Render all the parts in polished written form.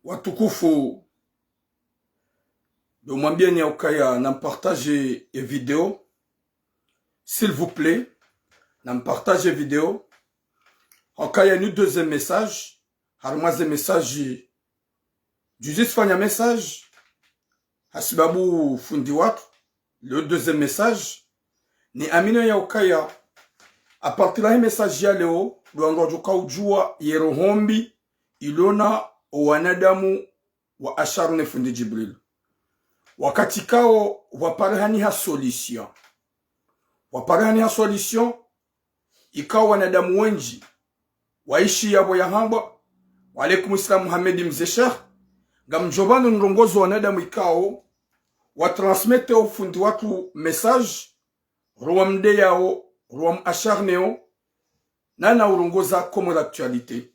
Watukufu, demwambie ni aukaya na partage et vidéo. S'il vous plaît, na partage vidéo. Aukaya ni deuxième message. Harmaze message. Juzis fanya message. Hasibabu fundi watu. Le deuxième message. Ni amino ya aukaya. A partir de message ya leo. Luango joka ujua yerohombi. Ilona wanadamu wa asharne fundi Jibril. Wakati kao waparehani ha solution. Waparehani ha solution. Ikawa wanadamu wenji. Waishi yabo ya hamba. Walaikum islam Muhammedi mzeshekh. Gamjobanu nrongozo wanadamu ikao. Watransmete au fundi watu message. Ruamde yao. Ruam acharne yao. Nana urongoza comme l'actualité.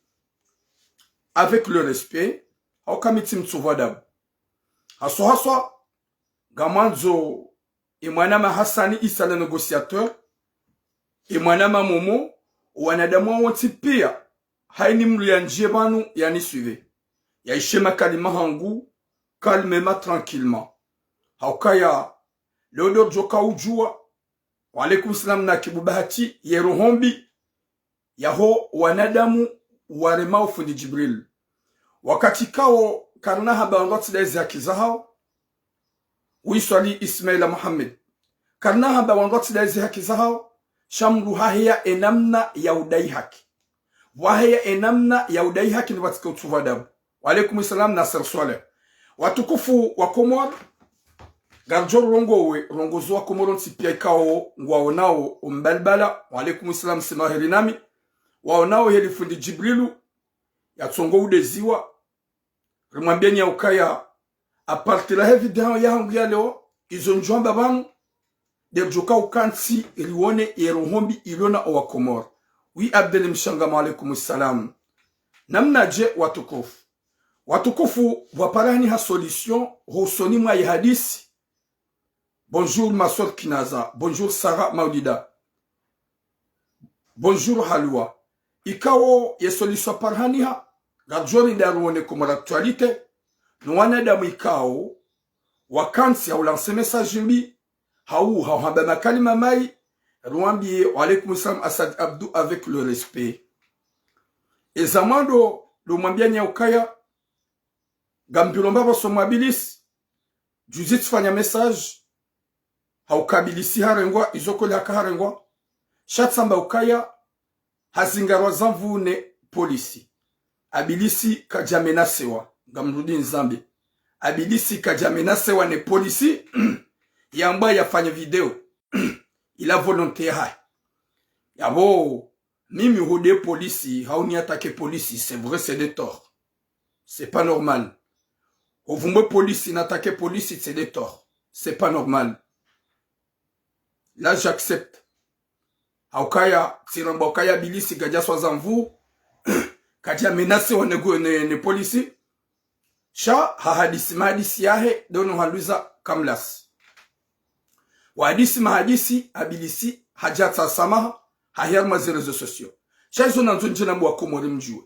Avec le respect, haukamiti mtsuvadabu. Haswa, gamanzo, imwanama Hassani Isa le négociateur, imwanama Momo, wanadamu wanti pia, haini mlianjie banu yani suive. Yaishema kalima hangu, calmement, tranquillement. Haukaya, leodor joka ujua, walaikum salam na kibubahati, yerohombi, yaho wanadamu, warema ufundi Jibril. Wakati kao karna habarot lezi hakizahao. Wiswali Ismaila Muhammad. Karna habarot lezi hakizahao. Shamru hahia enamna ya udai haki. Wahia enamna ya udai haki ni watika utuvadabu. Walaikum salam Nasser Swaleh. Watukufu wa Komor. Garjor rongowe. Rongozo wa Komoro nsipia ikao. Waonao umbalbala. Walaikum salam simahirinami. Waonao heli fundi Jibrilu. Ya tsongo udeziwa. Rimwambieni ya ukaya. Apartila he video ya hangu ya leo. Izonjwa babanu. Derjoka ukansi ilione yerohombi ilona owa Komor. Wi Abdel Mshangama alaikum salam. Namna je watukufu. Watukufu waparani ha solution. Hosoni mwa hadisi. Bonjour ma soeur Kinaza. Bonjour Sarah Maudida. Bonjour Halwa. Ikao ye solution parhani ha. Gajori ndaruone comme l'actualité. Nwana damu ikao. Wakansi au lance message lui. Haou hamba makalima mai. Ruambiye wa alaikum salam Asad Abdou avec le respect. Et zamando lumwambia nya ukaya. Gambulomba boso mwabilis. Juzit fanya message. Haukabilisi harengwa. Izokole haka harengwa. Shatsamba ukaya. Hazingarwa zamvune polisi. Abilisi kajamena sewa. Gamrudi nzambi. Abilisi kajamena sewa ne polisi. Yamba ya fanya video. Il a volonté hai. Yabo. Mimi hode polisi. Hauni attaque polisi. C'est vrai, c'est des torts. C'est pas normal. Ovumbe polisi n'attaque polisi, c'est des torts. C'est pas normal. Là, j'accepte. Haukaya, tiramba ukaya bilisi gaja swazamvu. Kaja menase wa ne polisi. Sha hahadisi mahadisi yahe dono haluza kamlas. Wahadisi mahadisi abilisi hajata samaha hahiyar réseaux sociaux. Sha hizo nanzo njina mwa Komori mjue.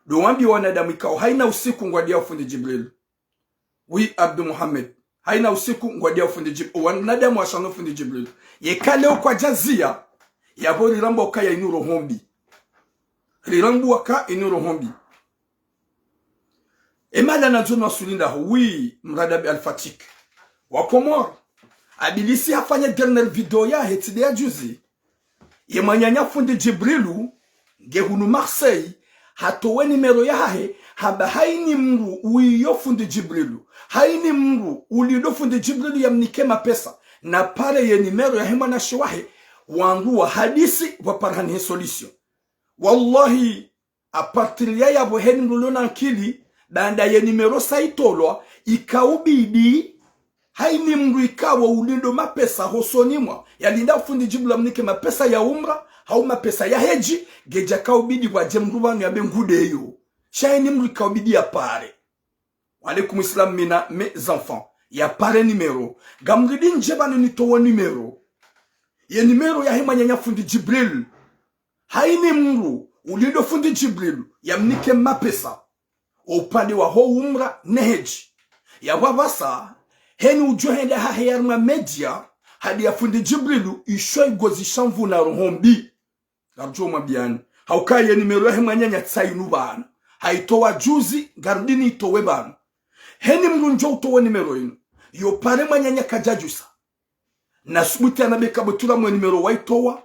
Luambi wanadamu ikao haina usiku ngwadia ufundi Jibril. Oui Abdou Mohamed. Haina usiku ngwadia ufundi Jibril. Wanadamu washano ufundi Jibril. Yekaleo kwa jazia. Yabo rirambo ukaya inuro hombi. Rirambo waka inuro hombi. Emala na zono wasulinda hui mradabi al-Fatik. Wakomor. Abilisi hafanya dernière video ya hetide ya juzi. Yemanyanya fundi Jibrilu. Ngehunu Marseille. Hatowe nimero ya hahe. Haba haini mru uiyo fundi Jibrilu. Haini mru ulido fundi Jibrilu ya mnikema pesa. Na pale ye nimero ya hema na shiwahe. Wangu wa hadisi waparhani solution. Wallahi apartilia ya boheni mlulona nkili banda ye nimero saitolwa ikaubidi haini mru ikawa ulindo mapesa hosonimwa yalinda fundi Jibrilu mnike mapesa ya umra hau mapesa ya heji geja kaubidi kwa jemrubanu ya bengude yo shaini mru ikaubidi ya pare. Walaikum islam mina mes enfants ya pare numero gamridi njebanu nitowa numero ye numero ya hima nyanya fundi Jibril haini mru ulido fundi Jibril ya mnike mapesa upande wa ho umra neheji ya wabasa heni ujohende hahayarma media hadi ya fundi Jibrilu ishoi gozi shamvu na rohombi garjo mabiani haukaye nimero he mwanyanya tsainu bana haitowa juzi gardini itowe bana heni mrunjo utowe nimero inu yo pare mwanyanya kajajusa na subuti anabeka butula mwe nimero waitowa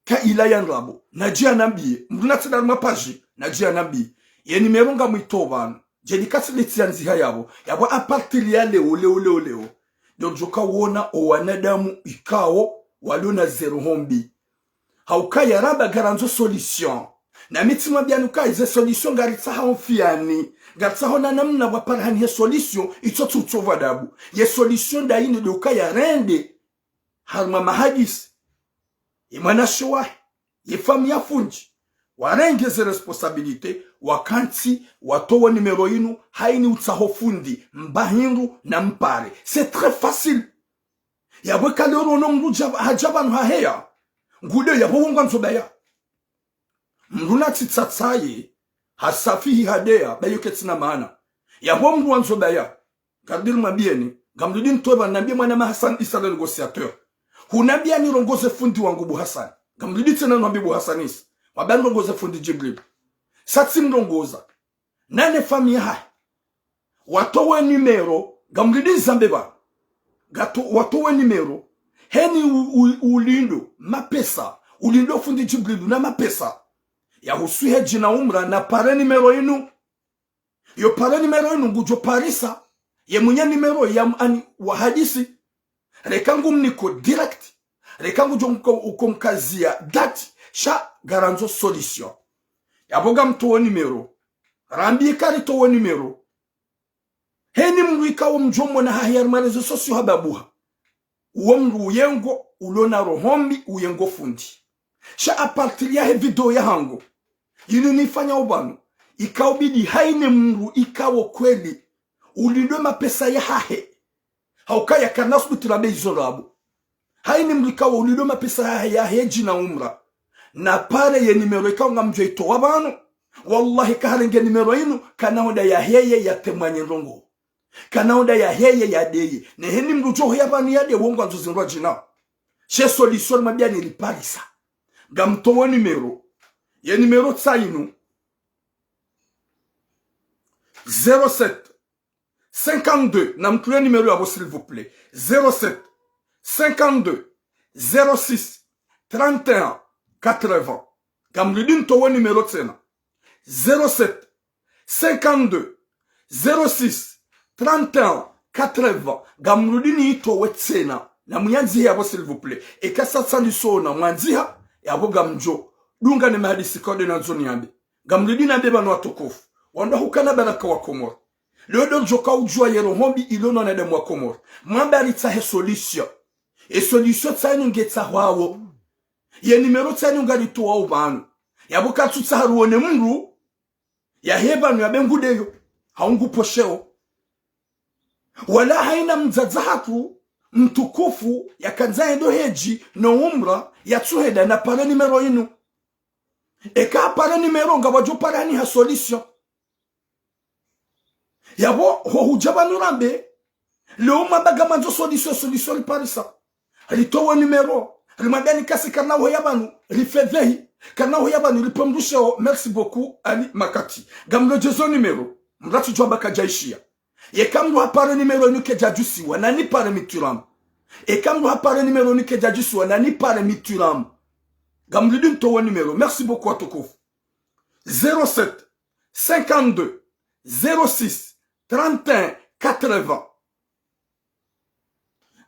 ka ilaya nrabo najia nambiye mrunatsidar mapaji najia nambiye ye nimero nga mwito bana jeni kasi litianzi hayabo yabo apartili ya leo Dojoka wona o wanadamu ikao walona zero hombi. Haukaya raba garanzo solution. Na mitima bianuka ize solution garitsa haonfiani. Garitsa hona namna waparani ye solution ito tutova dabu. Ye solution da ino dokaya rende. Harma mahadis. Ye manashowa. Ye fami ya funji. Warengeze responsabilite. Wakanti watowa nimero inu haini utsahofundi mbahinru na mpare. C'est très facile. Yabwe kalero no mru hajabanu haheya. Ngude yabwe wonga nsobaya. Mruna titsatsaye hasafihi hadea bayo ketina maana. Yabwe mru nsobaya. Gardiru mabieni. Gamdudin toba nambia mwana Hassan Isa le négociateur. Hunambia ni rongoze fundi wangu Bu Hassan. Gamdudin tena nambia Bu Hassan Isa. Wabani rongoze fundi Jibril. Satsi mrongoza. Nane fami hai. Watowe numero. Gamdudin zambeba. Watowe numero. Heni ulindo. Mapesa. Ulindo fundi Jibril na mapesa. Ya husuhe jina umra na pare numero inu. Yo pare numero inu ngujo parisa. Ye mwenye numero ya wahadisi. Rekangu mniko direct. Rekangu jonko ukomkazia dati. Sha garanzo solution. Yaboga mtowe numero. Rambi kari towe numero. Heni mruika wa mjomo na hahiyar marezo sosio hababuha. Uwe mru uyengo ulona rohombi uyengo fundi. Sha apartilia he video ya hango. Yinu nifanya ubanu. Ikaubidi haine mru ikawo kweli. Ulindo mapesa ya hahe. Haukaya karnasu tulabe izorabu. Haine mru ikawo ulindo mapesa ya hahe jina umra. Na pare ye nimero ikawo nga mjo ito wabano. Wallahi kaharenge nimero inu kanaoda ya heye ya temanye rongo. Kanaoda ya heye ya deye. Neheni mrujo ya bani ya de wongo anzuzindwa jina. She solution mabia niliparisa. Gamtowo numero. Ye numero tsa inu. 07 52. Namtuye numero yabo s'il vous plaît. 07 52 06 31 80. Gamrudin towo numero tsena. 07 52 06 31 80. Gamrudini towo tsena. Na mwanzi yabo s'il vous plaît. E kasa salisona mwanziha yabo gamjo. Dunga ni mahadisi kode na zoni yambi. Gamrudini abeba no atukufu. Wanda hukana baraka wa Komoro. Leo joka ujua yero hombi ilono na demu wa Komoro. Mwamba alitahe solution. E solution tsani ngetsa wawo. Ye numero tsani ungalito wa ubanu. Yabuka tutsaharuone mru. Ya heba nu yabengudeyo. Haungu posheo. Wala haina mzadzahatu. Mtukufu ya kanzaye doheji no umra ya tsuheda na pare numero inu. Eka pare numero nga wajo parani ha solution. Yabo ho hujaba nurambe. Leo mabaga manzo solution parisa. Alitowa numero. Alimagani kasi karna ho yabanu. Rifevehi. Karna ho yabanu ripomdushe. Merci beaucoup Ali Makati. Gamlo jezo numero. Mratu jwa baka jaishia. Ye kamlu hapare numero nuke jajusi wanani pare mituram. E kamlu hapare numero nuke jajusi wanani pare mituram. Gamlo dun towa numero. Merci beaucoup atokofu. 07 52 06 31 80.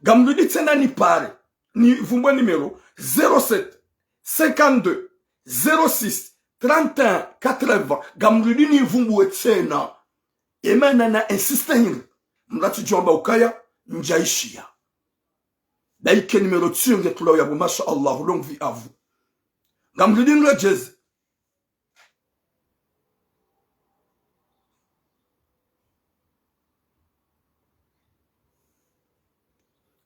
Gamludi tsena ni pare. Ni vumbwa numero 07 52 06 31 80. Gamludi ni vumbwa tsena. Emana na insiste hin. Mratu jomba ukaya njaishia. Daike numero tsunge tulaw yabu masha Allah longue vie à vous. Gamludi nrejeze.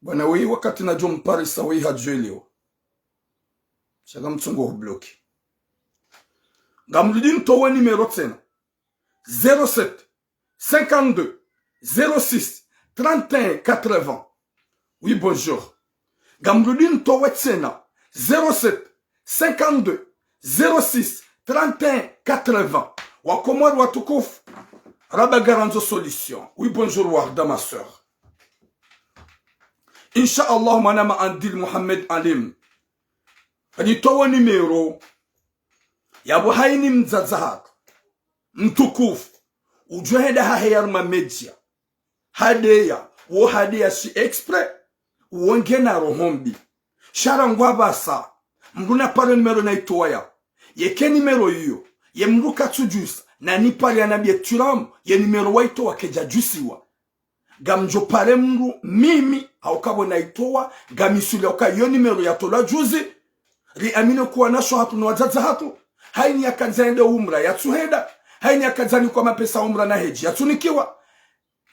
Bwana wei wakati na jom parisa wei hajweleo. Shaga mtungo hubloki. Gamludin towe numero tena. 07 52 06 31 80. Oui, bonjour. Gamrudin Towetsena 07 52 06 31 80. Wakomor Watukuf Rabagaranzo Solution. Oui, bonjour, Warda, ma soeur. Inch'Allah, manama Andil Mohamed Alim. Anitowa numéro. Yabu haini mzazahak. Mtukufu. Ujuheda hahayar ma media. Hadeya. Wo hadeya si expre. Uongena rohombi. Sharangwa basa. Mruna pare numero na itoya. Yeke numero iyo. Ye mruka tujus. Na nipari anabie turam. Ye numero wa itowa keja jusiwa. Gamjo pare mru mimi. Haukabo na itowa. Gamisuli hauka yo numero ya tola juzi. Ri amino kuwa nasho hatu na wazaza hatu. Haini ya kanzaende umra ya tuheda. Haini ya kanzani kwa mapesa umra na heji ya tunikiwa.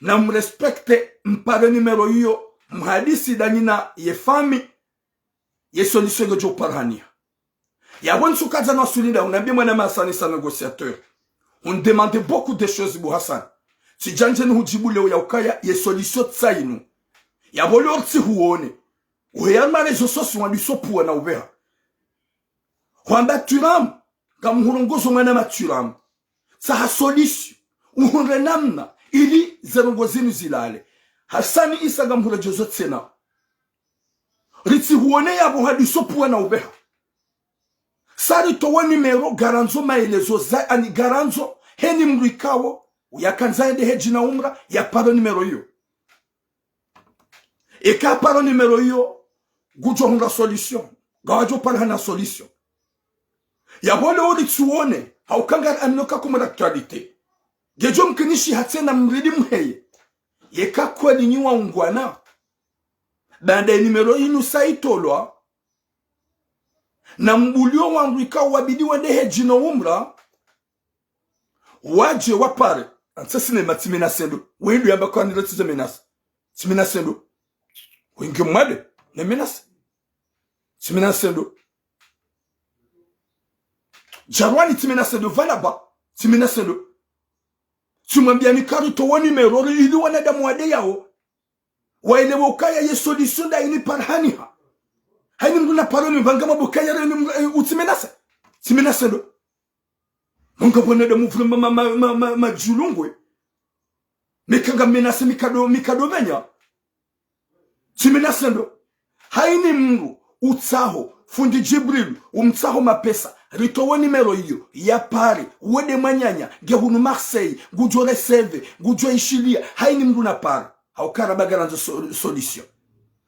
Na mrespekte mpare numero iyo. Mhadisi danina ye fami. Ye solution gojo parhania. Ya bon soukaza na sulida. On a bien mwana masani sa négociateur. On demandait beaucoup de choses bu Hassan. Si janje ni hujibu leo ya ukaya. Ye solution tsainu. Ya boli orti huone. Uheyalma rezo sosi wandiso puwa na ubeha. Kwamba turam. Kamuhurongozo mwana maturam. Saha solution. Uhunre namna. Ili zerongozinu zilale. Hassani isa gamhura jozo tsena. Ritsi huone ya buhadi sopuwa na ubeha. Sari towa numero garanzo maelezo za ani garanzo heni mrikawo ya kanzaende heji na umra ya paro numero hiyo. Eka paro numero hiyo gujo hunga solution. Gawajo parhana solution. Ya bole ori tsuone haukanga anoka kumara actualite. Gejo mkinishi hatena mridi mheye. Yeka kwa ninyua ungwana. Banda numero inu saitolwa. Na mbulio wangwika wabidi wende heji na umra. Waje wapare. Ansa sinema timina sendo. Wendu yamba kwa nilotize menasa. Timina sendo. Wengi mwade. Ne menasa. Timina sendo. Jarwani timina sendo. Valaba. Timina sendo. Tumambia ni kari towa numero. Ili wanada mwade yao. Waile wakaya ye solution da ini parhaniha. Haini mduna paroni mbangama bukaya reni utimenasa. Timenasa ndo. Munga pone de mufru majulungwe. Mikanga menasa mikado venya. Timenasa ndo. Haini mngu utsaho fundi Jibril umtsaho mapesa. Ritowa numero hiyo ya pari wede manyanya gehunu Marseille gujore seve gujore Ishilia. Haini mduna pari. Haukara bagaranzo solution.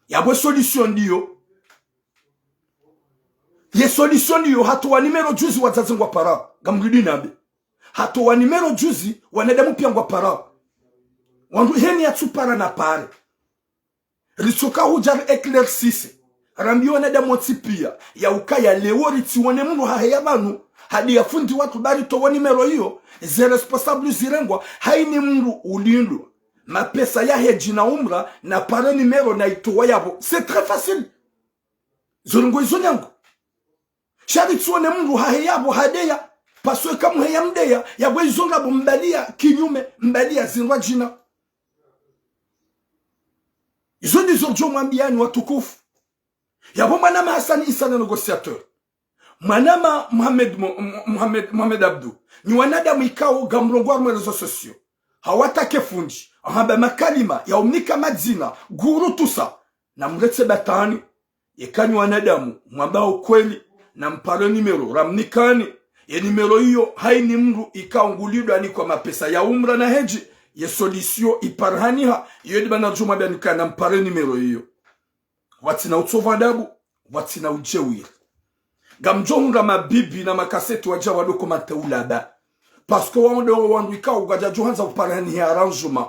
Yabwe solution diyo. Ye solution diyo hatuwa numero juzi wazazingwa para. Gamridi nabe. Hatuwa numero juzi wanadamu pia ngwa para. Wandu heni ya tupara na pare. Risoka hujar eclaircisse. Rambi wanadamu watipia. Ya ukaya leo ritiwane munu hahaya banu. Hadi ya fundi watu bari towa numero hiyo. Ze responsable zirengwa. Haini munu ulindu. Mapesa ya heji na umra na pare numero na itowa yabo. C'est très facile. Zoringo izonyango. Shari tuone mru haheyabo hadeya. Paswe kamu heya mdeya. Yabo izonga mbalia kinyume. Mbalia zinwa jina. Izoni zorjo mwambiani watukufu. Yabo manama Hassan Issa na négociateur. Manama Mohamed Abdou. Ni wanadamu ikao gamrongwa mwerezo sosio. Hawatake fundi. Ahamba makalima ya umnika madzina. Guru tusa. Na mretse batani. Yekani wanadamu. Mwambao kweli. Na mpare numero. Ramnikani. Ye numero hiyo. Haini mru ikaungulido ani kwa mapesa ya umra na heji. Ye solisio iparhaniha. Yedi bana rujuma bianika na mpare numero hiyo. Watina utsovadabu. Watina ujewiri. Gamjonga mabibi na makaseti waja wadoko mateulaba. Pasko wando wanduika ugaja johanza uparhani ya arrangement.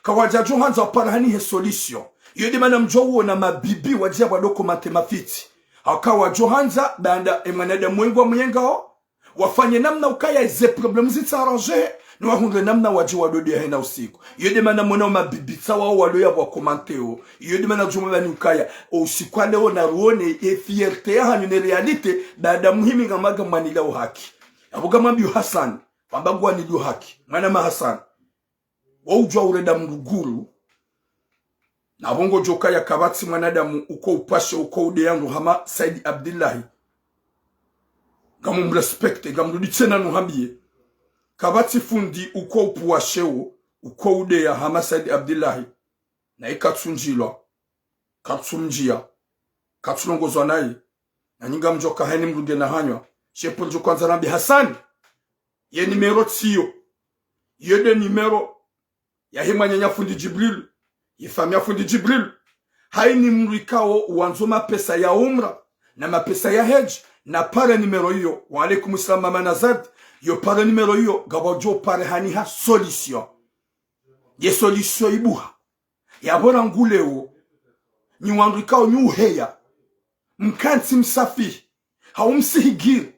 Kawaja johanza uparhani ya solution. Yodi mana mjowo na mabibi wajia wadoko matemafiti. Hakawa johanza banda emanada mwengwa mwengao. Wafanye namna ukaya ze problemu zita arrange. Nwa hunde namna waji wadodi ya hena usiku. Yodi mana mwana mabibi tawa waloya wakomanteo. Yodi mana jumani ukaya. Usiku leo na ruone e fierté ya hanune realite. Banda muhimi ngamaga manila uhaki. Abuga mambi Hassan. wambagwa ni haki mwana Hassan waujwa ureda mruguru na bongo joka ya kabati mwanadamu uko upashe uko ude yangu hama Said Abdullahi gamu mrespekte gamu tena nuhambie kabati fundi uko upuwasheo uko ude ya hama Said Abdullahi na ikatsunjilwa katsumjia katsulongozwa naye na nyinga mjoka hani mruge na hanywa shepo njo kwanza rambi Hassan ye numero tsiyo yede numero ya hima nyanya fundi Jibril yifamia fundi Jibril haini mrikao uanzo mapesa ya umra na mapesa ya hedge na pare numero hiyo wa alaikum salam mama Nazad yo pare numero hiyo gabajo pare hani ha solution ye solution ibuha ya bora nguleo ni wandrikao ni uheya mkanti msafi haumsihigiri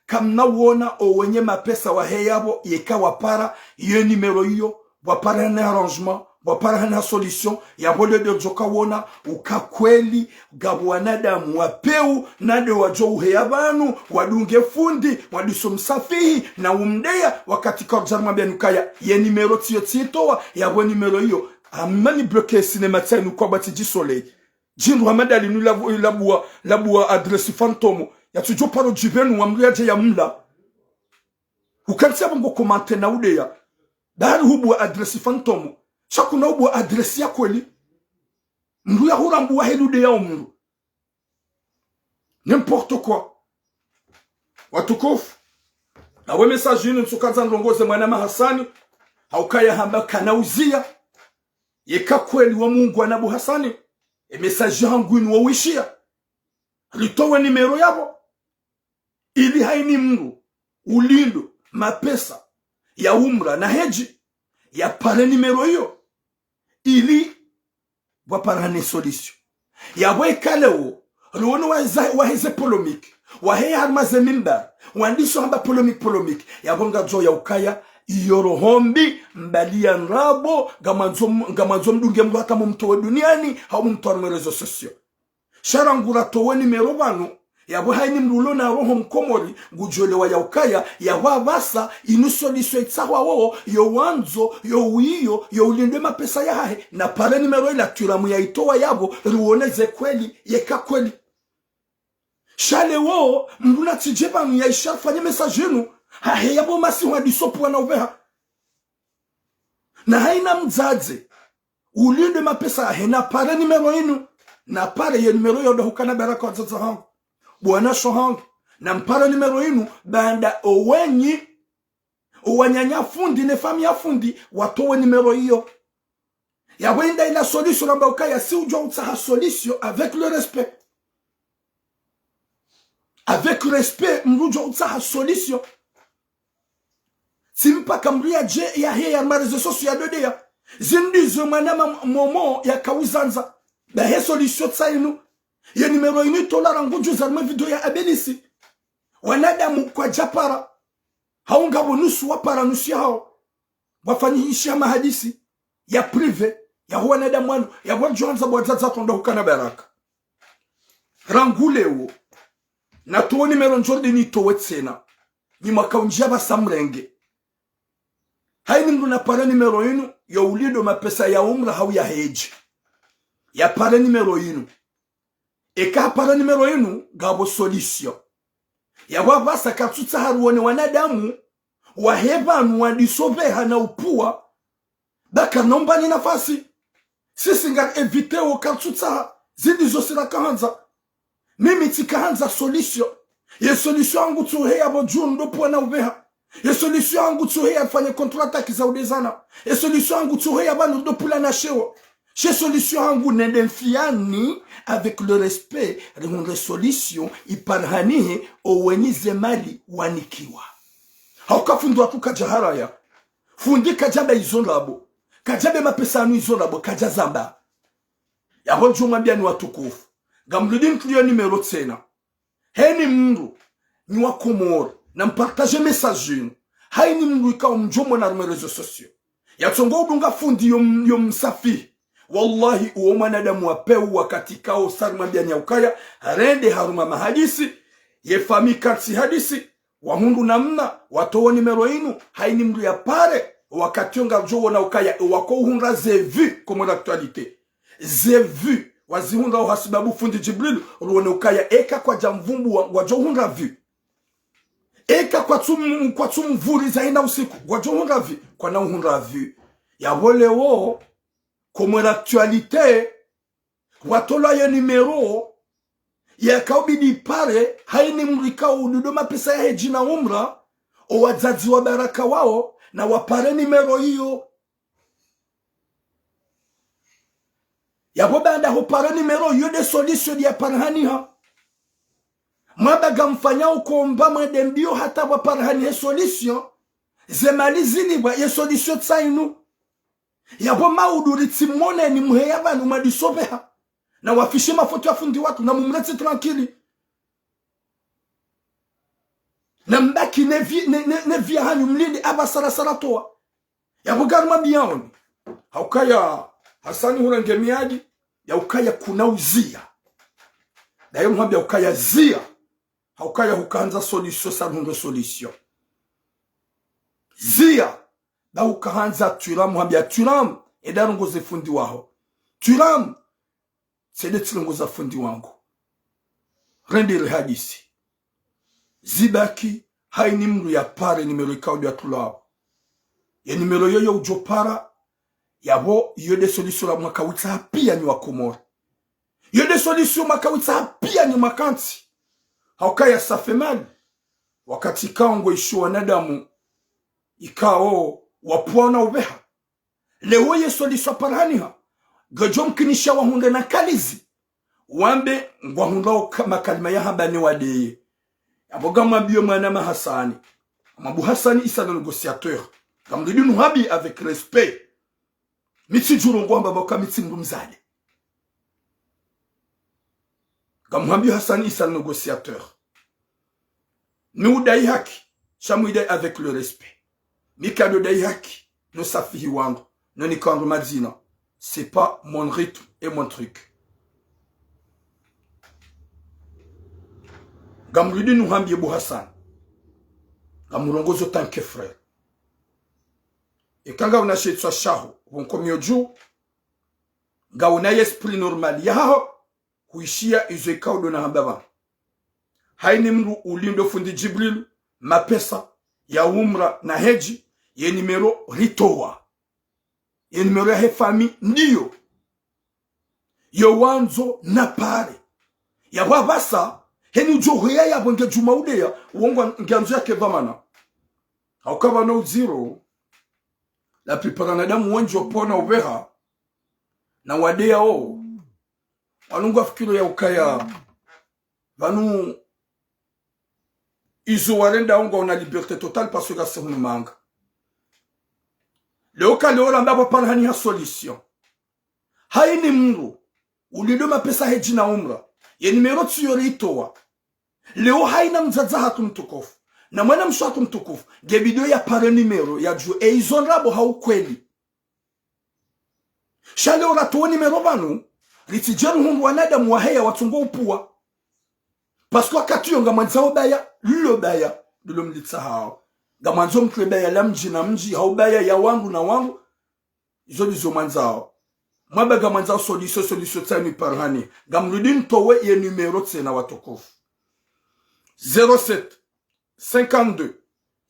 kamna wona owenye mapesa wa heyabo yeka wapara ye numero hiyo wapara na arrangement wapara na solution ya bole de joka wona ukakweli gabwanadamu wapeu nade wajo uheyabanu wadunge fundi wadiso msafihi na umdeya wakati kwa jarma bianukaya ye numero tiyotoa ya bo numero hiyo amani bloqué cinéma tsenu kwa batiji soleil jindu hamada linu labua adresse fantôme ya tujo paro jibenu wamriaje ya mla ukansia bongo komante na udeya dari hubu adresse fantôme shakuna hubu adresse ya kweli mru ya hurambu wa helude ya umru n'importe quoi watukufu na we message yinu nsukaza ndongoze mwana Hassan haukaya hamba kanauzia yeka kweli wa Mungu anabu Hassan message yangu ni wawishia litowe numero yabo ili haini mru ulindo mapesa ya umra na heji ya pare numero hiyo ili waparane solution ya wekaleo ruono waheze polemique wahe armaze mimbar wandisho hamba polemique ya bonga jo ya ukaya iyoro hombi mbalia nrabo gamanzo mdunge mdu hata mumtowe duniani hau mumtowe mwerezo sosio sharangura towe numero banu ya haini mrulo na roho mkomori ngujole wa yaukaya ya wabasa inusolisho itsawa wao yo wanzo yo uiyo yo ulinde mapesa ya hahe na pare numero ila turamu ya itowa yabo ruoneze kweli yeka kweli shale wao mruna tijeba ya ishafanya message yenu hahe yabo masi wadisopu wana ubeha na haina mzaze ulinde mapesa hahe na pare numero inu na pare ye numero yoda hukana baraka wazaza hangu bwana shohang na mpara numero inu banda owenyi owanyanya fundi ne famia fundi watowe numero hiyo ya wenda ila solution amba ukaya si ujwa utsaha solution avec le respect mrujwa utsaha solution simpa kamria je ya heya marezo socio ya dodea zindizo manama momo ya kawuzanza ba he solution tsainu ye numero ini tola nguju zarma video ya abelisi wanadamu kwa japara haunga bonusu wapara nusu hao wafanyisha mahadisi ya prive ya wanadamu wanu ya wajuanza bwazaza tonda hukana baraka ranguleo na tuo numero njorde ni towetsena ni makaunjia basamrenge haini mdu na pare numero inu ya ulido mapesa ya umra hau ya heji ya pare numero inu eka pare numero inu gabo solution ya wabasa katutsa haruone wanadamu wahebanu wadisobeha na upua baka nomba ni nafasi sisi nga evite o katutsa zidi zosira kahanza mimi tikahanza solution ye solution angu tuhe ya bojundo po na ubeha ye solution angu tuhe ya fanye contre-attaque za udezana ye solution angu tuhe ya banu do pula na shewo she solution angu nende fiani avec le respect de solution iparhanihe owenize mali wanikiwa haukafundu atuka jaharaya fundi kajabe izolabo kajabe mapesa anu izolabo kajazamba ya honjo mwambia ni watukufu gamrudin tuliyo numero tena heni mndu ni wakomori na mpartage message yenu haini mndu ikaw mjomo na rezo sosio ya tongo udunga fundi yom msafi wallahi uo mwanadamu wapeu wakati kao sari mwambia ni ukaya rende haruma mahadisi ye fami katsi hadisi wahundu namna watowo nimero inu haini mru ya pare wakati yonga jowo na ukaya wako uhunra zevu comme l'actualité zevu wazihunra uhasibabu fundi Jibril ruone ukaya eka kwa jamvumbu wa johunra vu eka kwa tumu vuri zaina usiku wa johunra vu kwa na uhunra vu ya wole wo comme l'actualité watola ya numero ya kaubidi pare haini mrika ududoma pesa ya heji na umra o wazazi wa baraka wao na wapare numero hiyo ya bobanda hopare numero hiyo de solution ya parhani ha mabaga mfanya ukomba mwende mbio hata waparhani he solution zemalizini wa ye solution tsainu ya boma uduri timone ni muheya banu madisobeha na wafishe mafoto ya fundi watu na mumlete tranquili na mbaki ne via hanyu mlindi aba sara toa ya bugarma biyaoni haukaya Hasani hurenge miadi ya ukaya kuna uzia na yo mwambia ukaya zia haukaya hukanza solution sanundo solution zia na ukahanza turam mwambia turam edarungoze fundi waho turam sede tilongoza fundi wangu rendere hadisi zibaki haini mru ya pare nimero ikaudu ya tulao ya nimero yoyo ujopara yabo yode solution la mwakawitsa pia ni wakomora yode solution mwakawitsa pia ni makanti haukaya safemali wakati kaongo ishu wanadamu ikao wapuana ubeha lewo ye solution parhaniha gajom kinisha wahunde na kalizi wambe ngwahundao kama kalima ya habani wadeye aboga mabio mwana Hasani Mabu Hasani isa le négociateur kamdidi nuhabi avec respect mitsi juro ngwamba boka mitsi ndumzale Gamhambi Hasani isa le négociateur nous dai haki shamuide avec le respect mikado dai haki no safihi wangu no nikando mazina c'est pas mon rythme et mon truc Gamrudi nuhambi Abu Hassan Gamurongozo tanke frère et kanga unashitwa shaho wonkomyo juu ga una esprit normal yaho kuishia izekaudo na hambaba haini mru ulindo fundi Jibril mapesa ya umra na heji ye numero ritowa ye numero ya hefami ndiyo yo wanzo na pare ya wabasa heni ujohoya ya bonge jumaude ya uongwa nganzo yake vamana haukaba no zero la plupart wanadamu wanjo pona ubeha na wadea o wanungu fikiro ya ukaya vanu izo warenda ongo una liberté totale parce que c'est une manque le okale ola mbaba parhani ha solution haini mru ulido mapesa heji na umra ye numero tsiyoritowa leo haina mzaza hatu mtukufu na mwana mshatu mtukufu gebido ya pare numero ya juu izonrabo haukweli shale oratuwa numero vanu ritijeru hundu wanadamu waheya watungo upua pasko wakati yonga manzao baya lulo baya lulo mlitsa hao ga manzo mkwe baya la mji na mji hau baya ya wangu na wangu izo lizo manzao mwabe ga manzao solution tani parhani ga mrudin towe ye numero tsena watukufu 07 52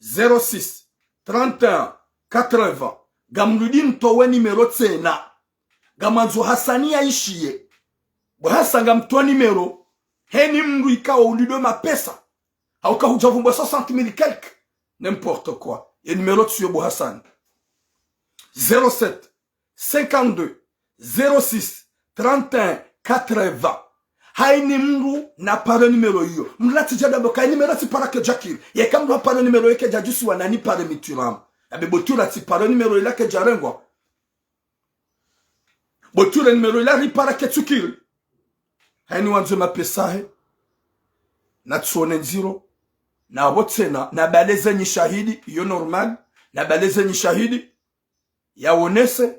06 31 80 Gamrudin towe numero tsena Gamanzo Hasani ya ishiye Bwahasa mtoa numero Heni mru ikawa ulido mapesa Hauka hujavumba 60,000 quelque N'importe quoi Et numero tsuyo Bwahasani 07 52 06 31 80 haini mru na pare numero hiyo mlati jada boka numero ti para ke jakir ye kamru pare numero yake jajusi wanani pare mituram abe botura ti pare numero ila ke jarengwa botura numero ila ri para ke tukir haini wanzo mapesahe na tsone nziro na wotsena na baleze ni shahidi yo normal na baleze ni shahidi ya onese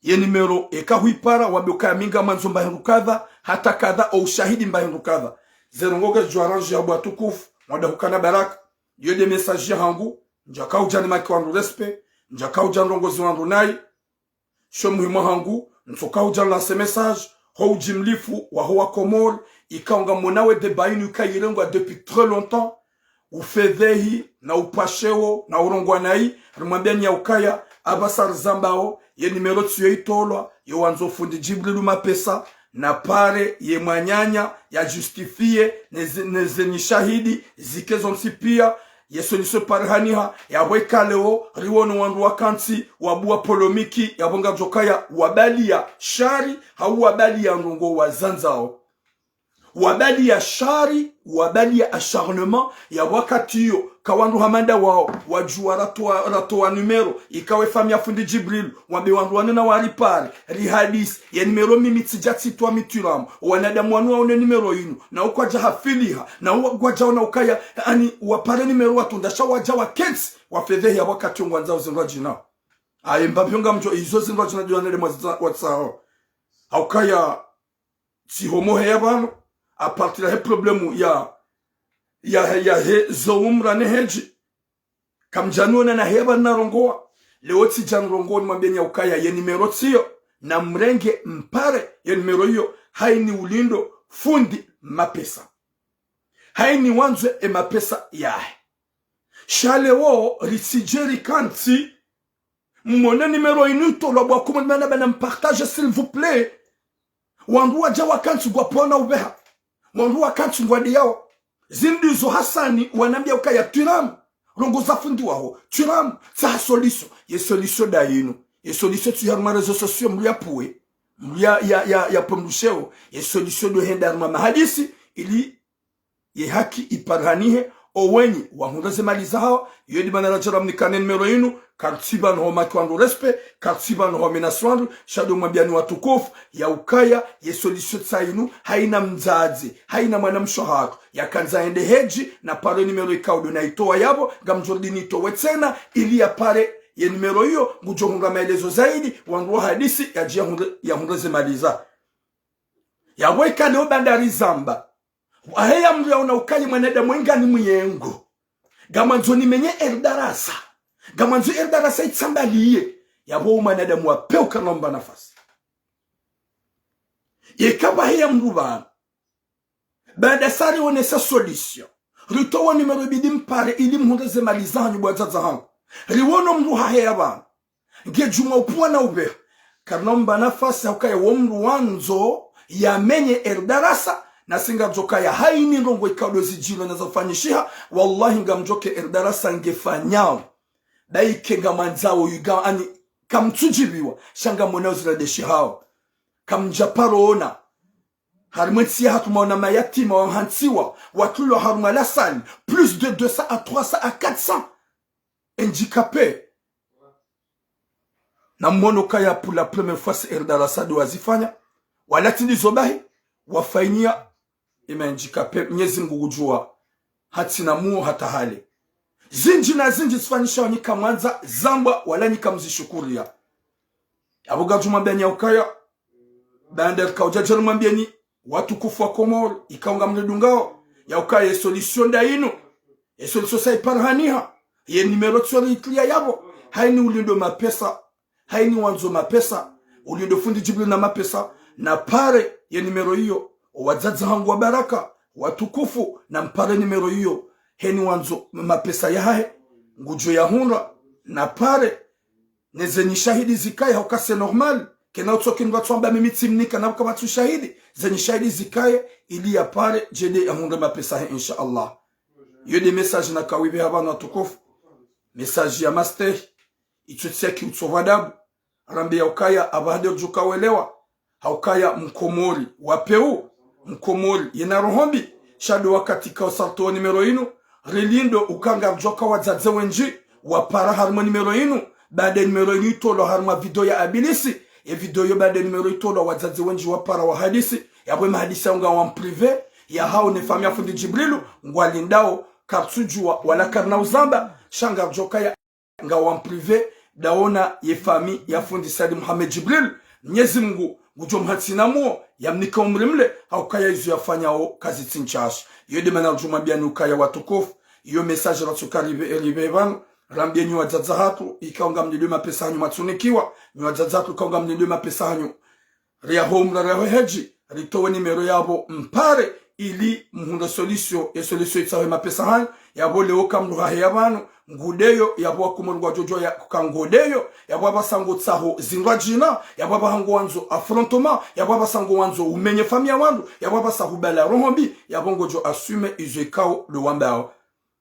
ye numero ekahuipara wabuka minga manzo mbahindu kadha hata kadha au shahidi mbahindu kadha zerongoga juarange ya bwatukufu mwada hukana baraka yo de message hangu njaka ujani maki wandu respect njaka ujani rongozi wandu nai sho muhimu hangu nsoka ujani lance message ho ujimlifu wa hoa komol ikaonga monawe de bayinu kayirengwa depuis très longtemps ufedhehi na upashewo na urongwa nai rumwambia nyaukaya abasar zambao ye numero tsiyo itolwa yo wanzo fundi Jibrilu mapesa na pare ye mwanyanya ya justifie neze shahidi zikezo msipia yeso niso parhaniha ya weka leo riwono wandu wakansi wabua polomiki ya bonga jokaya wabali ya shari hau wabali ya ndongo wa zanzao wabali ya shari wabali ya acharnement ya wakati yo kawandu hamanda wao wajua rato wa numero ikawe famia fundi Jibril wambe wandu wanena waripare rihadis ya numero mimi tijati tuwa mituramu wanadamu wanu waone numero inu na ukwaja hafiliha na ukwaja wana ukaya ani wapare numero watundasha waja wa kensi wafedhehi ya wakati yungu wanzao zinrwa jina aye mbapionga mjo izo zinrwa jina juanele mwazao haukaya sihomohe ya bano a partir de problème ya he zoumra ne heji kam janona na heba na rongoa leo ti jan rongo ni mwambia ukaya ye numero sio na mrenge mpare ye numero hiyo haini ulindo fundi mapesa haini wanzwe e mapesa yae shale wo risijeri kanti mwone numero inuto lo bwa kumana bana mpartage s'il vous plaît wandu waja wakanti gwa pona ubeha wandu wakanti ngwadi yao zindizo hasani wanambia ukaya turam rongo za fundi waho turam sa solution ye solution da yinu ye solution tu yarma réseaux sociaux mlia poué mlia ya pomdusheo ye solution do hendarma mahadisi ili ye haki iparhanihe owenyi wahundaze maliza hao yedi banara jara mnikane numero yinu kartiba no makwandu respect kartiba no menaswandu shado mwabiani watukufu ya ukaya ye solution tsainu haina mzazi haina mwanamshohako ya kanza ende heji na pare numero ikaudo na itoa yabo gamjordini itowe tena ili ya pare ye numero hiyo ngujohunga maelezo zaidi wangu hadisi ya hundaze maliza ya weka leo bandari zamba waheya mlu una ukali mwanada mwengani mwengo gamanzo nimenye eldarasa gamanzo eldarasa itsambaliye yabo mwanada mwape ukanomba nafasi yekaba heya mlu bana baada sari onesa solution ritowa numero bidim pare ili mhundaze malizanyu bwazaza hangu riwono mlu haheya bana ngejuma upuwa na ube kanomba nafasi haukaye womlu wanzo ya menye eldarasa na singa mjoka ya haini rongo ikaudo zijilo na zafanyishiha wallahi nga mjoke erdarasa ngefanyao daike nga manzao yuga ani kamtujibiwa shanga mwanao ziradeshi hao kamjaparo ona harimwensi ya hatu maona mayatima wa hantiwa watulo haruma lasani plus de 200 à 300 à 400 handicapés na mwono kaya pour la première fois c'est erdarasa do wazifanya walatini zobahi wafainia imenjikape Mwenyezi Mungu kujua hatina muo hata hali zinji na zinji sifanisha wanika mwanza zamba wala nika mzishukuria abuga jumambia nyaukaya bander kaujajaru mwambia ni watu kufu Komoro ikaunga mredungao yaukaya solution da inu solution sa iparhaniha ye numero tsori iklia yabo haini ulindo mapesa haini wanzo mapesa ulindo fundi Jibril na mapesa na pare ye numero hiyo wazazi hangu wa baraka watukufu na mpare numero hiyo heni wanzo mapesa ya hae ngujo ya hunra na pare nezenyi shahidi zikaye haukase normal kena utoki ngatwamba mimi timnika na kama tu shahidi zenyi shahidi zikaye ili ya pare jede ya hunra mapesa he insha Allah yode message na kawibe habana watukufu message ya master itutseki utsovadabu rambi ya ukaya abahade ujukawelewa haukaya mkomori wapeu mkomori yena rohombi shado wakati ka usalto numero inu relindo ukanga mjoka wazaze wenji wapara harma numero inu baada numero inu itolo harma video ya abilisi ya video yo baada numero itolo wazaze wenji wapara wa hadisi ya bwe mahadisi unga wa privé ya hao ne famia fundi Jibrilu ngwalindao kartujua wala karna uzamba shanga mjoka ya nga wa privé daona ye fami ya fundi Said Muhammad Jibril Mwenyezi Mungu ngujo mhatinamo yamnika umrimle haukaya izo yafanyao kazi tinchash yode mana jumwambia ni ukaya watukufu iyo message ratuka libevano rambia nywa dzadzahatu ikaonga mnilwe mapesa hanyu matsunikiwa nywa dzadzahatu ikaonga mnilwe mapesa hanyu ria home ria heji ritowe nimero yabo mpare ili mhunda solution itsawe mapesa hanyu yabo leo kamruha yabanu ngudeyo yabo akumurwa jojo ya kangodeyo yabo abasango tsaho zindwa jina yabo abahango wanzo affrontement yabo abasango wanzo umenye famia wandu yabo abasahu bala rohombi yabo ngojo assume izekao le wambao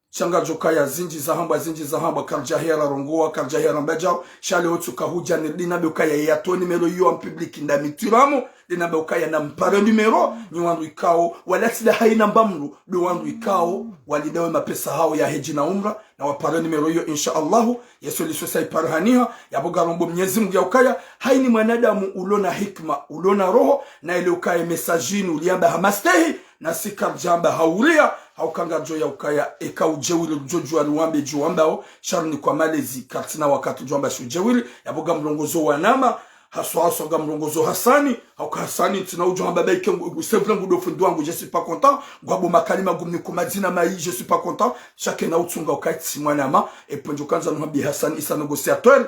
changa jokaya zinji za hamba karjahera rongoa karjahera mbajao shale otsuka huja ni linabe ukaya yato nimero yo en public ndamitiramo linabe ukaya na mpare numero ni wandu ikao walatila haina mbamru do wandu ikao walidawe mapesa hao ya heji na umra na wapare numero yo insha Allah yesu lisosa iparhaniha yaboga rombo Mwenyezi Mungu ya ukaya haini mwanadamu ulona hikma ulona roho na ile ukaya messagini uliamba hamastehi na sikarjamba haulia haukanga jo ya ukaya eka ujewili jojo aluambe juambao sharni kwa malezi katina wakati juamba shujewili yaboga mlongozo wanama haswa ga mlongozo Hasani hauka Hasani tina ujuamba baike sevle ngudo fundo wangu je suis pas content gwabo makalima gumni kumadina mai je suis pas content chacun na utsunga ukati mwanama eponjo kanza nuhabi Hasani isa négociateur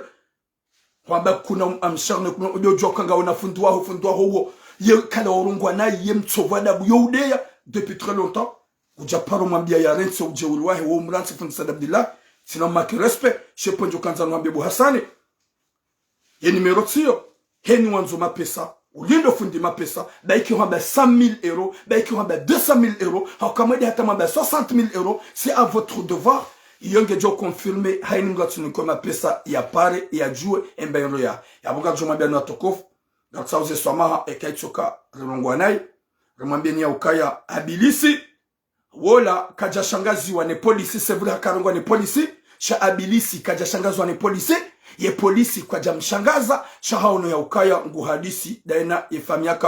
kwamba kuna amsharne kuna ujojo kanga unafundo huo ye kala orungwa na ye mtsovada buyoudeya depuis très longtemps ujaparo mwambia ya renso ujewili wahe wo mransi fundisa Abdillah sino maki respect sheponjo kanza nuhabi bu Hasani ye numero tiyo heni wanzo mapesa ulindo fundi mapesa baiki wamba 100 000 euros baiki wamba 200 000 euros hakamwede hata mwamba 60 000 euros c'est à votre devoir yonge jo confirmer haini mgatuni kwa mapesa ya pare ya jue embayro ya yaboga jo mwambia na tokofu gatauze swamaha ekaitsoka rilongwanai remwambia ni ya ukaya abilisi wola kaja shangazi wa ne polisi sevra karongwa ne polisi sha abilisi kaja shangazi wa ne polisi ye polisi kwa jamshangaza shahaono ya ukaya nguhadisi daina yefamia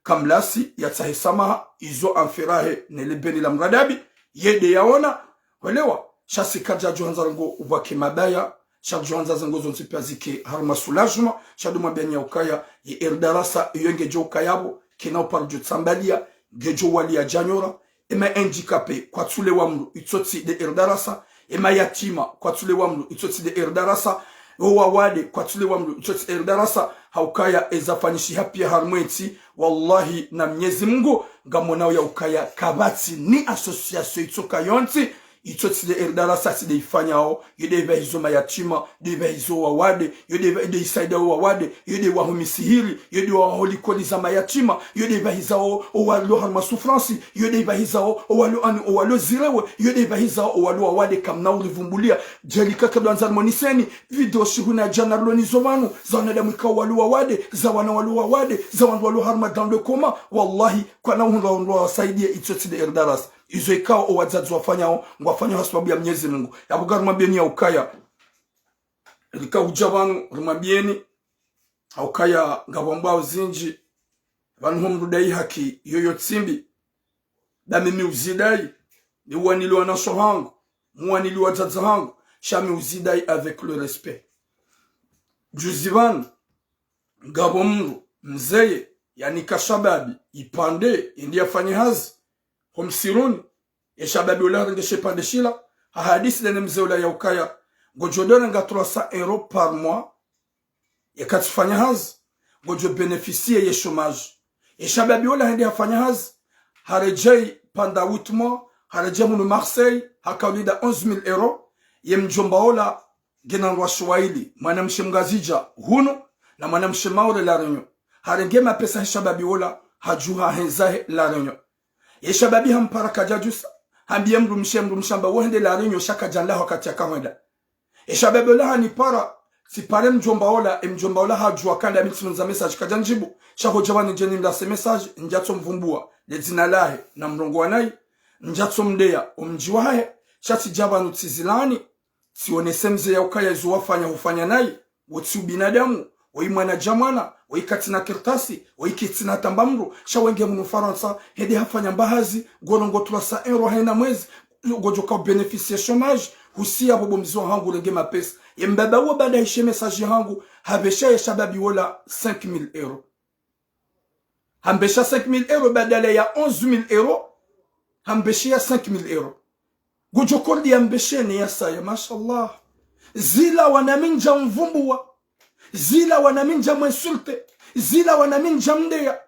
kamlasi ya tsahesama izo amfirahe nelebeni la mradabi yede yaona welewa shasi kaja johanza ngo ubake mabaya shak johanza zango zonsi pazike harma soulagement shadu mabenya ukaya ye erdarasa yenge jo ukayabo kina par jo tsambalia gejo wali ya janyora ema handicapé kwa tule wamru itsotsi de erdarasa ema yatima kwa tule wamru itsotsi de erdarasa owa wade kwa tule wamru itsotsi erdarasa haukaya ezafanyishi hapia harmweti wallahi na Mwenyezi Mungu ngamonao ya ukaya kabati ni association itsoka yonti itsotsi de erdarasa si de ifanyao yede hizo mayatima de hizo wawade yede isaida wawade yede wa homisihiri yede wa holikoli za mayatima yede hizao owalo harma souffrance yede hizao owalo zirewe yede hizao owalo wawade kamna ulivumbulia jelika kablanza moniseni video shihuna jana lonizovanu za wanadamu ikawalo wawade za wana walo wawade za walo harma dans le coma wallahi kwa na unro wasaidia itsotsi de erdarasa izo ikao owazazi wafanyao ngwafanyao sababu ya Mwenyezi Mungu yabuga rumambieni ya ukaya ilika ujabanu rumambieni ukaya ngabomba uzinji bantu mrudai haki yoyo tsimbi da mimi uzidai ni wanili wanaso hangu muwanili wazazi hangu shami uzidai avec le respect juzivan ngabomru mzeye yani kashababi ipande india fanyihazi homsiruni eshababi ola ngeshe pandeshila hadisi dene mzeula ya ukaya ngojodona nga 300 euros par mois yakatufanya hazi ngojo beneficier ye chômage eshababi ola hende afanya hazi harejei panda 8 mois harejei mu Marseille hakawida 11000 euros ye mjomba ola genanwa Swahili mwanamshe mgazija huno na mwanamshe maure la renyo harengema pesa eshababi ola hajuha henzahe la renyo yeshababi hampara kajajusa hambia mrumshamba wende la renyo shaka janla wakati ya kamweda yeshababi ola hanipara sipare mjomba ola hajua kanda mitunza message kajanjibu shako jawani jeni mlase message njatso mvumbua lezina lahe na mrongo wanai njatso mdea umjiwahe shati jabanu tizilani sionese mze ya ukaya izo wafanya hufanya nai wotsi binadamu oimwana jamana oikatina kirtasi oikitina tambamru shawenge mu Faransa hedi hafanya mbahazi golongo 300 euro haina mwezi gojoka beneficier chômage husia bobo mzo hangu lenge mapesa yembaba wo bada ishe message hangu habesha ya shababi wala 5000 euro hambesha 5,000 euros badala ya 11,000 euros hambeshia 5,000 euros gujokordi hambesheni ya saya mashallah zila wanaminja mvumbua zila wanaminja mwensulte zila wanaminja mdea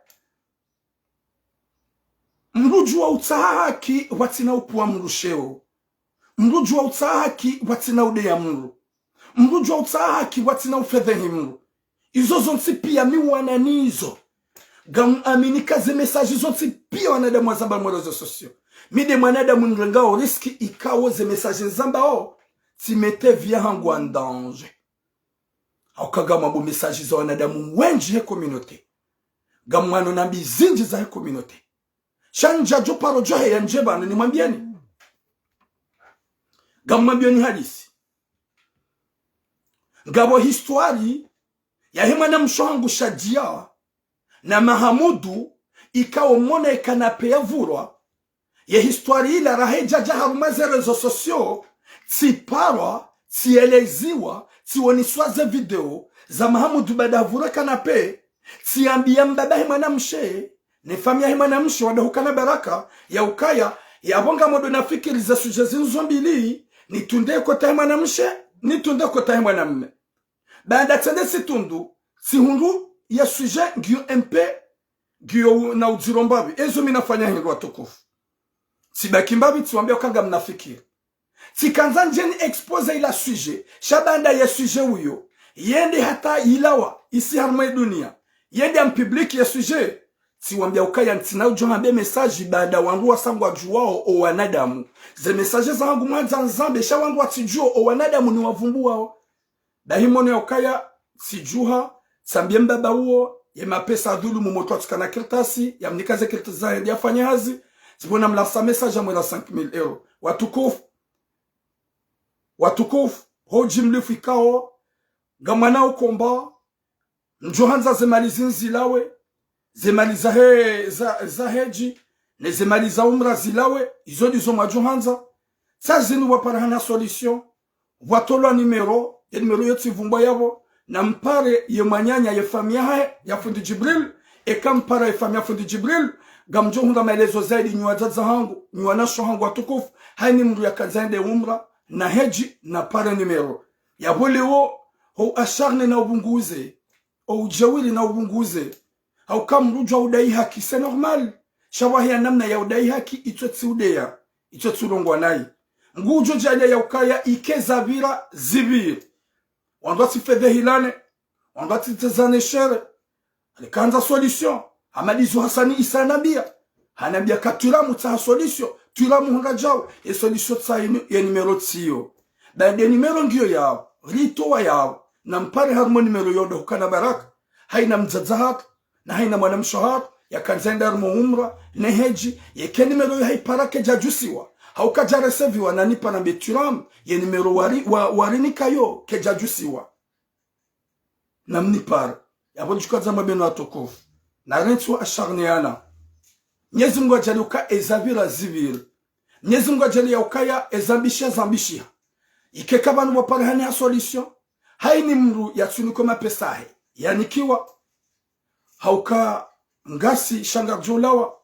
mruju wa utahaki watina upuwa mrusheo mruju wa utahaki watina udea mru mruju wa utahaki watina ufedhehi mru izo zonti pia miwana nizo gam aminika ze message zonti pia wanadamu wazamba mwerezo sosio mide mwanadamu nrengao riski ikawo ze message nzamba o timete via hangu en danger haukagama bu message za wanadamu wenji he community gamwano nambi zinji za he community shanja jo paro jo he yanjeba ni mwambieni gamwambieni hadisi ngabo histoire ya hemana mshangu shadia na Mahamudu ikawo mona ikanape ya vurwa ya histoire ila raheja jaharumaze rezo sosio tiparwa tieleziwa tiwoniswaze video za Mahamudu bada vura kanape tiambia mbaba hemana mshe ne famia hemana mshe wadahukana baraka ya ukaya ya bonga modo na fikiri za sujezi nzombili nitunde kota hemana mshe nitunde kota hemana mme baada tende situndu sihundu ya sujet ngio mpe ngio na udzirombabi ezo minafanya hindu watukufu sibaki mbabi tuambia kanga mnafikiri tikanza njeni expose ila sujet shabanda ya sujet uyo yende hata ilawa isi harmwe dunia yende ampubliki ya sujet tiwambia ukaya ntina ujohambe message baada wandu wasangwa juwao o wanadamu ze message za hangu mwanza nzambe sha wandu watijuo o wanadamu ni wavumbu wao dahimono ya ukaya sijuha sambie mbaba huo ya mapesa dhulu mumoto atukana kirtasi ya mnikaze kirtasi ya fanya hazi zibona mlasa message amwela 5,000 euros watukufu hoji mlifu ikao gamana ukomba njohanza zemalizi nzilawe zemaliza he za heji ne zemaliza umra zilawe izo dizo majohanza sazini waparahana solution watolwa numero yoti vumba yabo na mpare ye manyanya ye famia hae ya fundi Jibril ekampara ye famia fundi Jibril gamjo hunda maelezo zaidi nyuwazaza hangu nyuwanasho hangu watukufu haini mru ya kazende umra na heji na pare numero ya hule ho asharne na ubunguze o ujawili na ubunguze au kamrujwa udai haki c'est normal shawahi ya namna ya udai haki itwetsi udea itwetsi ulongwa nai ngujo janya ya ukaya ikeza vira zibir wandwati fedhe hilane wandwati tezane shere alikanza solution amalizu hasani isa nabia hanabia katuramu tsa solution turamu hungajao e solution tsa ya numero tsiyo baada numero ngiyo yao rito yao na mpare harmo numero yodo hukana baraka haina mzazahat na haina mwanamshohat ya kanzenda harmo umra ne heji ya ke numero ya haiparake jajusiwa haukaja resevi wananipa na beturam ya numero warini kayo ke jajusiwa na mnipara ya bojukaza mabeno atokofu na rentu asharniana Mwenyezi Mungu ajaluka ezavira zivir Mwenyezi Mungu ajalia ukaya ezambishia ikekabanu waparahani ya solution haini mru ya tsuniko mapesahe yani kiwa hauka ngasi shanga jolawa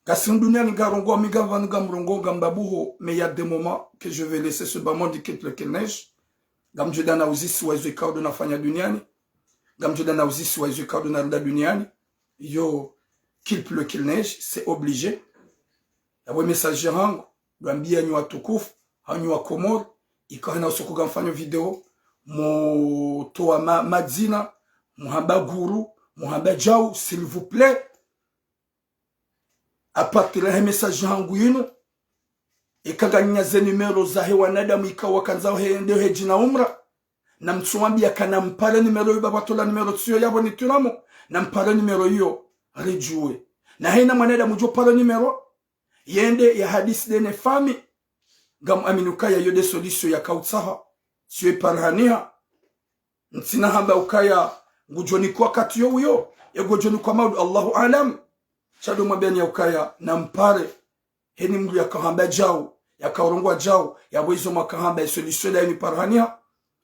kasi ndunia ni garongo amiga nga mrongo gambabuho mais il y a des moments que je vais laisser ce bamon du kit le kenej gamjuda na uzisi wa izo kaudo nafanya duniani gamjuda na uzisi wa izo kaudo na rada duniani yo qu'il pleut qu'il neige c'est obligé yabo message yangu gwambia nyu watukufu hanyu wa Komoro ikana usoko gamfanyo video mo toa madzina muhamba guru muhamba jau s'il vous plaît à partir de message yangu yino ikaganya ze numero za hewa nadamu ikawa kanzao ndio heji na umra na mtuambia kana mpale numero hiyo baba tola numero tsio yabo ni tunamo na mpale numero hiyo rejue na haina mwanadamu jo pale numero yende ya hadisi dene fami gam aminukaya yode solution ya kautsaha siwe parhania ntina hamba ukaya ngujoni kwa kati yo egojoni kwa maudu Allahu alam chado mabeni ya ukaya na mpare heni mgu ya kahamba jau ya kaurongwa jau ya boizo makahamba solution ya ni parhania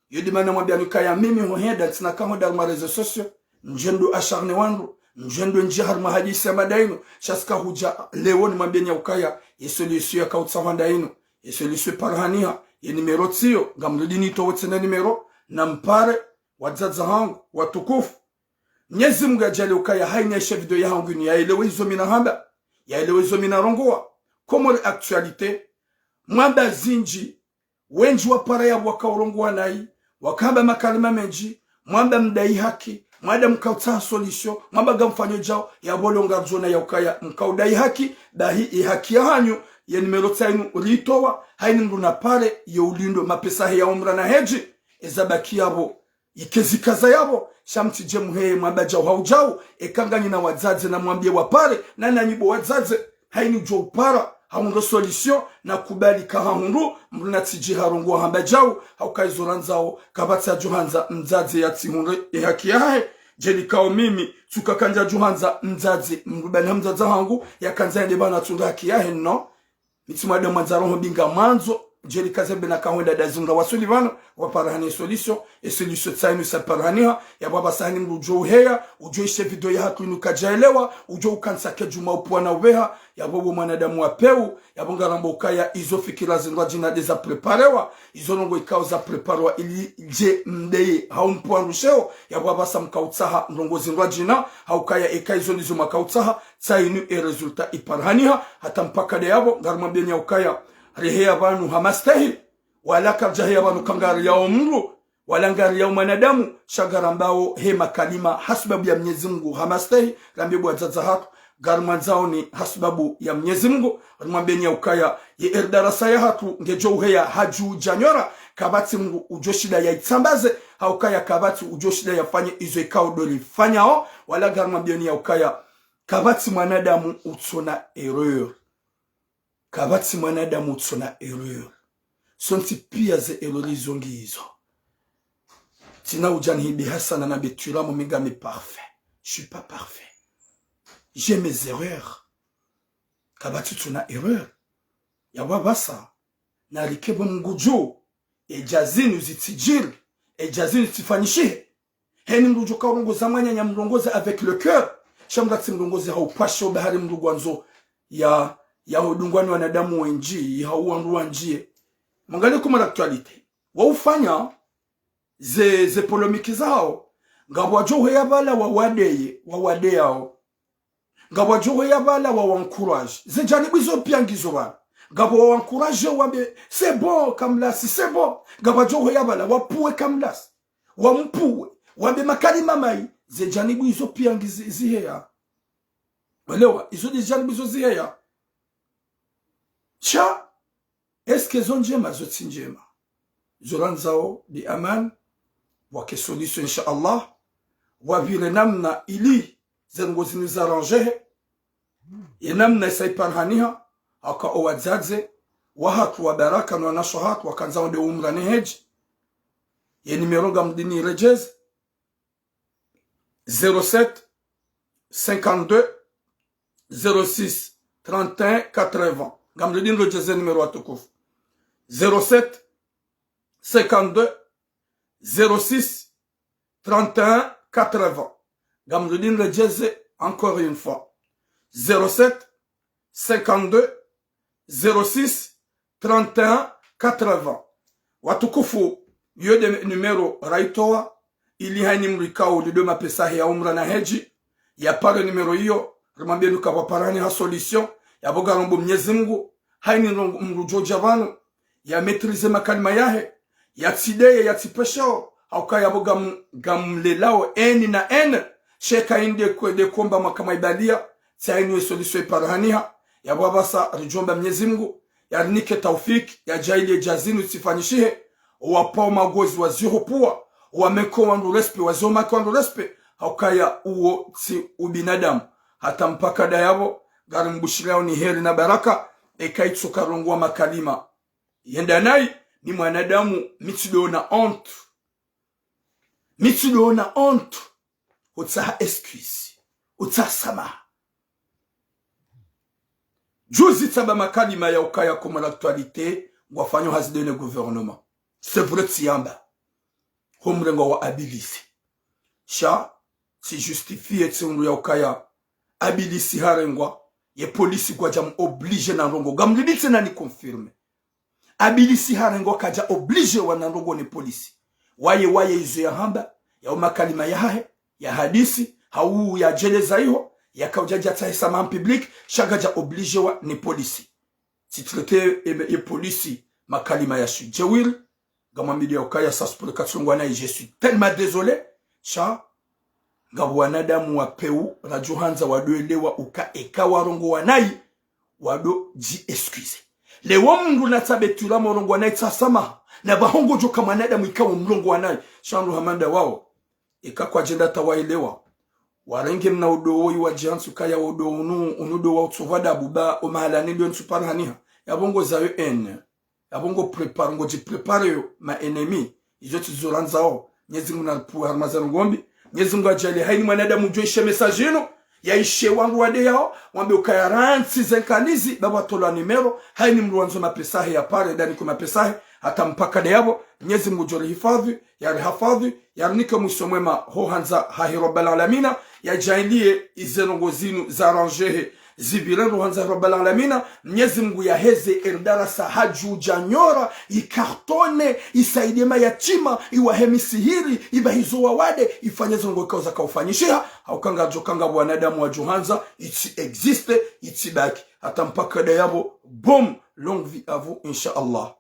yodi mana mabeni ukaya mimi hoheda tina kahoda marezo sosio njendo asharne wandu njendo nje harma hadisi ya madaino shaska huja leo ni mambenya ukaya yesolisio ya kautsavanda ino yesolisio parhania ye numero tsio ngamrudini to wotsena numero na mpare wadzaza hangu watukufu Mwenyezi Mungu ajali ukaya hainyesha video ya hangu ni yaelewe hizo mina hamba yaelewe hizo mina rongoa komo actualite mwamba zinji wenji wa para ya wakaurongwa nai wakamba makalima menji mwamba mdai haki mwada mkautsa solution mwamba gamfanyo jao ya bolonga zona ya ukaya mkaudai haki dahi haki ya hanyu ya numero tsainu ulitowa haini mruna pare ya ulindo mapesa ya umra na heji ezabaki yabo ikezikaza yabo shamti jemuheye mwamba jao haujao ekangani na wadzaze na mwambie wapare na nanyibo wadzaze haini jo upara haundo solution na kubali kahahundu mruna tiji harungu hamba jao haukaizorenzao kabatsa juhanza mzaze ya tihundu haki yahe jeli kao mimi tukakanja juhanza mzaze mrubani hamzaza hangu ya kanza ende bana tunda haki yahe no mitimade mwanzaroho binga manzo jeli kazebe na kahwenda dazunga wasulivano waparahani solution e solution tsainu sa parahaniha ya baba sahani mrujo heya ujo ishe video ya hatu inuka jaelewa ujo ukansa kejuma upuana uveha ya bobo mwanadamu wa peu ya bonga rambo ukaya izo fikira zinwa jina deza preparewa izo nongo ikao za preparewa ili je mdeye haumpuan rusheo ya baba sa mkautsaha nongo zinwa jina haukaya eka izo nizo makautsaha tsainu e resulta iparahaniha hata mpaka de yabo ngarumambia ukaya rehea banu hamastahi wala karjahia banu kangari yao mru wala ngari yao manadamu shagarambao hema kalima hasbabu ya Mwenyezi Mungu hamastahi rambibu wazaza hatu garmanzao ni hasbabu ya Mwenyezi Mungu rumambenya ukaya ye erdarasa ya hatu ngejo uheya haju janyora kabati Mungu ujoshida ya itsambaze haukaya kabati ujoshida ya fanye izo ikao doli fanyao wala garmambenya ukaya kabati manadamu utsona erreur kabati mwanadamu tsona erreur sonti pia ze erreur zongi hizo tina ujani hibi hasana na betula momiga me parfait je suis pas parfait j'ai mes erreurs kabati tsona erreur ya wabasa na likebo mgujo ejazini uzitijil ejazini utifanyishe heni mrujo kaurongo zamanya ya mrongoza avec le cœur shamrati mrongoza haupasho bahari mrugwanzo ya udungwani wanadamu wenji hauanduwa njie mwangalie kuma l'actualité waufanya ze polemiki zao ngabwa joho ya bala wawadeyao ngabwa joho ya bala wawancourage ze janibu izo piangizo bala ngabwa wawancourage wambe c'est bon kamlasi c'est bon ngabwa joho ya bala wapuwe kamlasi wampuwe wambe makalima mai ze janibu izo piangizo ziheya walewa izo janibu izo ziheya cha eske zonjema zoti njema zoranzao di aman wake solution insha Allah wavile namna ili zengozi nizaranje ya namna isaiparhaniha aka owadzaze wahatu wa baraka na nashahat wakanzao de umra neheji ya nimeroga mdini rejez 07 52 06 31 80 Gamledin le jazz numéro atukufu 07 52 06 31 80. Gamledin le jazz encore une fois 07 52 06 31 80. Watukufu yode numéro raitoa ili hani mrikao lido mapesa ya umra na heji ya pale numéro hiyo rumambia nukawaparani ha solution ya boga rombo Mwenyezi Mungu haini mrujoja vanu ya metrize makalima yahe ya tideye ya tipesho hauka ya boga gamlelao eni na ene sheka inde kwede komba makama ibadia tsainu solution iparahaniha ya babasa rijomba Mwenyezi Mungu ya nike taufiki ya jaili jazinu tifanyishihe wapao magozi wazihopua wameko wandu respe wazoma wandu respe hauka ya uo ti ubinadamu hata mpaka dayabo garimbushirao ni heri na baraka ekaitsoka rongwa makalima yenda nai ni mwanadamu mitudo na honte utsaha excuse utsaha sama juzi tsaba makalima ya ukaya comme l'actualité wafanyo hazidene gouvernement c'est vrai tsiamba homrengo wa abilisi sha si justifie tsundu ya ukaya abilisi harengwa ye polisi kwa jam oblige na rongo gamlibitse na ni confirme abilisi harengwa kaja oblige wana rongo ni polisi waye izo ya hamba ya umakalima yahe ya hadisi hau ya jeleza hiyo ya kaujaja taisama public shagaja oblige wa ni polisi si traité e polisi makalima ya sujewil gama media ukaya saspole katsungwana je suis tellement désolé cha gawana damu wa peu radio hanza wadoelewa uka eka warongo wanai wado ji excuse lewo mungu natabetula morongo wanai tsasama na bahongo joka manadamu ikawa mlongo wanai shandu hamanda wao eka kwa jenda tawaelewa warenge na udoi wa jansu kaya udo unudo wa utsuvada buba o mahala nilio nsuparhaniha yabongo zayo en yabongo prepare ngo ji prepare yo ma enemy izo tizoranzao nyezi muna puha mazano ngombi nyezi mungu ajali haini mwanadamu joishe message yino yaishe wangu wade yao wambe ukayaransi zenkanizi baba tola numero haini mruanzo mapesahe ya pare dani kuma pesahe hata mpaka de yabo nyezi mungu jori hifadhi yarinike mwisomwema hohanza hahi rabbal alamina ya jailie izenongo zinu zaranjehe zibiren rohanza rabbal alamina Mwenyezi Mungu yaheze erdarasa haju janyora ikartone isaidema yatima iwahemi sihiri ibahizo wawade ifanyeze ngo kauza kaufanyishia haukanga jokanga wanadamu wa Johanza iti existe iti baki hata mpaka da yabo boom longue vie à vous inshallah.